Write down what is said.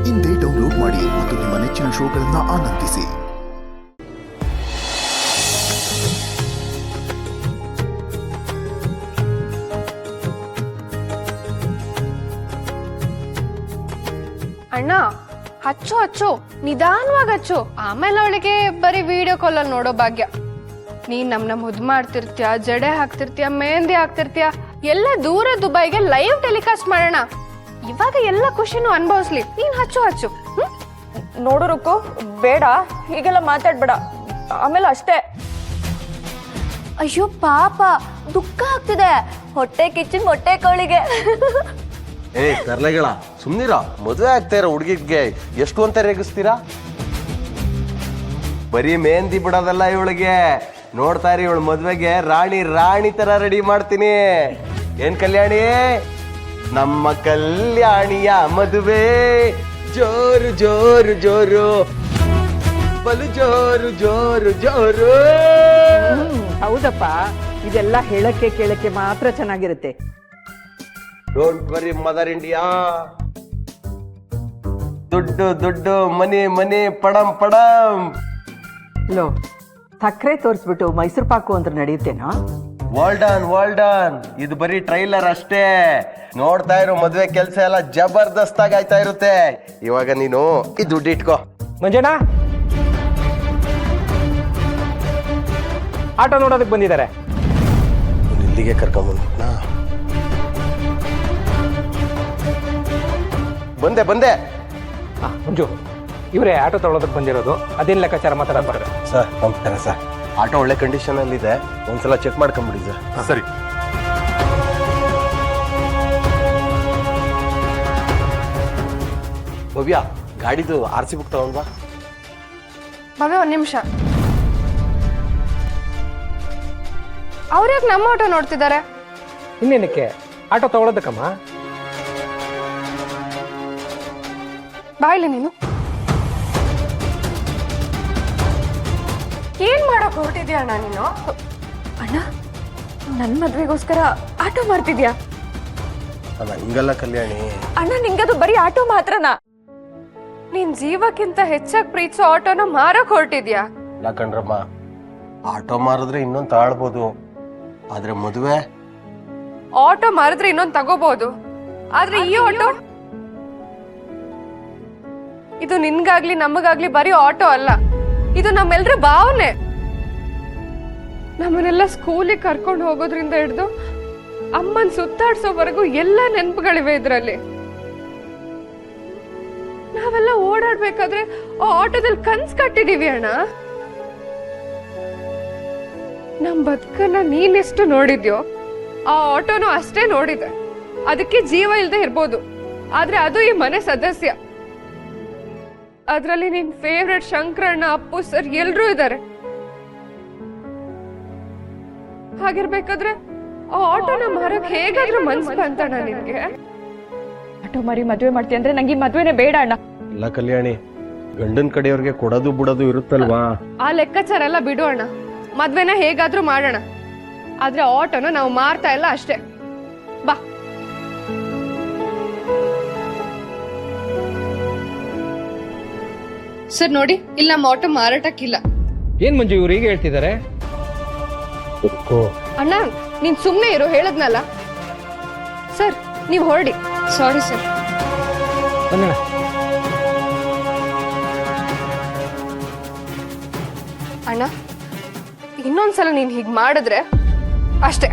ಇಂದೇ ಡೌನ್ಲೋಡ್ ಮಾಡಿ ಮತ್ತು ನಿಮ್ಮ ನೆಚ್ಚಿನ ಶೋಗಳನ್ನು ಆನಂದಿಸಿ. ಅಣ್ಣ ಹಚ್ಚು ಹಚ್ಚು, ನಿಧಾನವಾಗಿ ಹಚ್ಚು. ಆಮೇಲೆ ಅವಳಿಗೆ ಬರೀ ವಿಡಿಯೋ ಕಾಲಲ್ಲಿ ನೋಡೋ ಭಾಗ್ಯ. ನೀನ್ ನಮ್ನ ಮುದ್ದು ಮಾಡ್ತಿರ್ತೀಯ, ಜಡೆ ಹಾಕ್ತಿರ್ತೀಯ, ಮೆಹಂದಿ ಹಾಕ್ತಿರ್ತೀಯ, ಎಲ್ಲ ದೂರ ದುಬೈಗೆ ಲೈವ್ ಟೆಲಿಕಾಸ್ಟ್ ಮಾಡೋಣ. ಇವಾಗ ಎಲ್ಲ ಖುಷಿನೂ ಅನುಭವಿಸ್ಲಿ. ನೀನ್ ಹಚ್ಚು ಹಚ್ಚು. ನೋಡು ರುಕ್ಕು, ಬೇಡ ಹೀಗೆಲ್ಲ ಮಾತಾಡ್ಬೇಡ, ಆಮೇಲೆ ಅಷ್ಟೇ. ಅಯ್ಯೋ ಪಾಪ, ದುಃಖ ಆಗ್ತಿದೆ. ಹೊಟ್ಟೆ ಕಿಚ್ಚಿ ಮೊಟ್ಟೆ ಕೋಳಿಗೆ. ತರ್ಲೆಗಳ ಸುಮ್ನಿರ. ಮದುವೆ ಆಗ್ತಾ ಇರೋ ಹುಡುಗಿಗೆ ಎಷ್ಟು ಅಂತ ರೇಗಿಸ್ತೀರಾ? ಬರೀ ಮೆಹಂದಿ ಬಿಡೋದಲ್ಲ ಇವಳಿಗೆ. ನೋಡ್ತಾ ಇರಿ, ಇವಳು ಮದ್ವೆಗೆ ರಾಣಿ ತರ ರೆಡಿ ಮಾಡ್ತೀನಿ. ಏನ್ ಕಲ್ಯಾಣಿ? ನಮ್ಮ ಕಲ್ಯಾಣಿಯ ಮದುವೆ ಜೋರು ಜೋರು ಜೋರು, ಬಲು ಜೋರು ಜೋರು ಜೋರು. ಹೌದಪ್ಪ, ಇದೆಲ್ಲ ಹೇಳಕ್ಕೆ ಕೇಳಕ್ಕೆ ಮಾತ್ರ ಚೆನ್ನಾಗಿರುತ್ತೆ. Don't worry mother India. ದುಡ್ಡು ದುಡ್ಡು, ಮನಿ ಮನಿ, ಪಡಂ ಪಡಂ. ಲೋ, ಸಕ್ಕರೆ ತೋರಿಸ್ಬಿಟ್ಟು ಮೈಸೂರು ಪಾಕು ಅಂದ್ರೆ ನಡೆಯುತ್ತೇನೋ? ವಾಲ್ಡನ್ ಇದು ಬರೀ ಟ್ರೈಲರ್ ಅಷ್ಟೇ. ನೋಡ್ತಾ ಇರೋ ಮದ್ವೆ ಕೆಲ್ಸ ಎಲ್ಲ ಜಬರ್ದಸ್ತ್ ಆಗಿ ಆಯ್ತಾ ಇರುತ್ತೆ. ಇವಾಗ ನೀನು ಈ ದುಡ್ಡು ಇಟ್ಕೋ. ಮಂಜಣ್ಣ, ಆಟೋ ನೋಡೋದಕ್ಕೆ ಬಂದಿದ್ದಾರೆ. ಇಲ್ಲಿಗೆ ಕರ್ಕೊಂಡ್ಬಂದ್ಬಿಟ್ನಾ? ಬಂದೆ. ಮಂಜು, ಇವರೇ ಆಟೋ ತಗೊಳ್ಳೋದಕ್ಕೆ ಬಂದಿರೋದು. ಅದೇನು ಲೆಕ್ಕಾಚಾರ ಮಾತಾಡೋದು? ಸರ್ ನಮಸ್ಕಾರ ಸರ್. ಆಟೋ ಒಳ್ಳೆ ಕಂಡೀಷನ್ ಅಲ್ಲಿ ಇದೆ, ಒಂದ್ಸಲ ಚೆಕ್ ಮಾಡ್ಕೊಂಬಿಡಿ ಸರ್. ಸರಿ. ಭವ್ಯ, ಗಾಡಿದು RC ಬುಕ್ ತಗೊಂಡ್ವಾ? ಭವ್ಯ, ಒಂದ್ ನಿಮಿಷ. ಅವ್ರ್ಯಾಕೆ ನಮ್ಮ ಆಟೋ ನೋಡ್ತಿದ್ದಾರೆ? ಇನ್ನೇನಕ್ಕೆ ಆಟೋ ತಗೊಳ್ಳೋದಕ್ಕಮ್ಮ? ಬಾಯ್ಲಿ ನೀನು. ಏನ್ ಮಾಡಕ್ ಹೊರಟಿದ್ಯಾ ಅಣ್ಣ ನೀನು? ಅಣ್ಣ, ನನ್ನ ಮದ್ವೆಗೋಸ್ಕರ ಆಟೋ ಮಾಡ್ತಿದ್ಯಾ? ಅಲ್ಲ, ಹಿಂಗಲ್ಲ ಕಲ್ಯಾಣಿ. ಅಣ್ಣ, ನಿಂಗದು ಬರೀ ಆಟೋ ಮಾತ್ರನಾ? ನೀನ್ ಜೀವಕ್ಕಿಂತ ಹೆಚ್ಚಾಗಿ ಪ್ರೀತಿಸೋ ಆಟೋನ ಮಾರಕ್ ಹೊರಟಿದ್ಯಾ? ಯಾಕಂಡ್ರಮ್ಮ, ಆಟೋ ಮಾರಿದ್ರೆ ಇನ್ನೊಂದು ತಾಳ್ಬೋದು, ಆದ್ರೆ ಮದುವೆ ಆಟೋ ಮಾರಿದ್ರೆ ಇನ್ನೊಂದ್ ತಗೋಬಹುದು. ಆದ್ರೆ ಈ ಆಟೋ, ಇದು ನಿನ್ಗಾಗ್ಲಿ ನಮಗಾಗ್ಲಿ ಬರೀ ಆಟೋ ಅಲ್ಲ, ಇದು ನಮ್ಮೆಲ್ರ ಭಾವನೆ. ನಮ್ಮನ್ನೆಲ್ಲ ಸ್ಕೂಲಿಗೆ ಕರ್ಕೊಂಡು ಹೋಗೋದ್ರಿಂದ ಹಿಡ್ದು ಅಮ್ಮನ್ ಸುತ್ತಾಡ್ಸೋವರೆಗೂ ಎಲ್ಲ ನೆನಪುಗಳಿವೆ ಇದ್ರಲ್ಲಿ. ನಾವೆಲ್ಲ ಓಡಾಡ್ಬೇಕಾದ್ರೆ ಆ ಆಟೋದಲ್ಲಿ ಕನ್ಸ್ ಕಟ್ಟಿದೀವಿ ಅಣ್ಣ. ನಮ್ ಬದುಕನ್ನ ನೀನೆಷ್ಟು ನೋಡಿದ್ಯೋ ಆ ಆಟೋನು ಅಷ್ಟೇ ನೋಡಿದೆ. ಅದಕ್ಕೆ ಜೀವ ಇಲ್ದೆ ಇರ್ಬೋದು, ಆದ್ರೆ ಅದು ಈ ಮನೆ ಸದಸ್ಯ. ಅದ್ರಲ್ಲಿ ನಿನ್ ಫೇವ್ರೆಟ್ ಶಂಕರಣ್ಣ, ಅಪ್ಪು ಸರ್ ಎಲ್ರೂ ಇದ್ದಾರೆ. ಹಾಗಿರ್ಬೇಕಾದ್ರೆ ಆ ಆಟೋನ ಮಾರಕ್ ಹೇಗಾದ್ರೂ ಮನ್ಸು ಬಂತಣ್ಣ ನಿನ್ಗೆ? ಆಟೋ ಮಾರಿ ಮದ್ವೆ ಮಾಡ್ತೀಯ ಅಂದ್ರೆ ನಂಗೆ ಈ ಮದ್ವೆನೇ ಬೇಡ ಅಣ್ಣ. ಇಲ್ಲ ಕಲ್ಯಾಣಿ, ಗಂಡನ್ ಕಡೆಯವ್ರಿಗೆ ಕೊಡೋದು ಬಿಡೋದು ಇರುತ್ತಲ್ವಾ? ಆ ಲೆಕ್ಕಾಚಾರ ಎಲ್ಲ ಬಿಡು ಅಣ್ಣ. ಮದ್ವೆನ ಹೇಗಾದ್ರೂ ಮಾಡೋಣ, ಆದ್ರೆ ಆಟೋನ ನಾವು ಮಾರ್ತಾ ಇಲ್ಲ ಅಷ್ಟೇ. ಬಾ. ಸರ್ ನೋಡಿ, ಇಲ್ಲಿ ನಮ್ಮ ಆಟೋ ಮಾರಾಟಕ್ಕಿಲ್ಲ. ಏನ್ ಮಂಜು, ಇವ್ರು ಈಗ ಹೇಳ್ತಿದ್ದಾರೆ? ಅಣ್ಣ ನೀನ್ ಸುಮ್ನೆ ಇರು, ಹೇಳದ್ನಲ್ಲ. ಸರ್ ನೀವು ಹೊರಡಿ. Sorry sir. ಬಂದಣ್ಣ. ಅಣ್ಣ, ಇನ್ನೊಂದ್ಸಲ ನೀನ್ ಹೀಗ್ ಮಾಡಿದ್ರೆ ಅಷ್ಟೇ.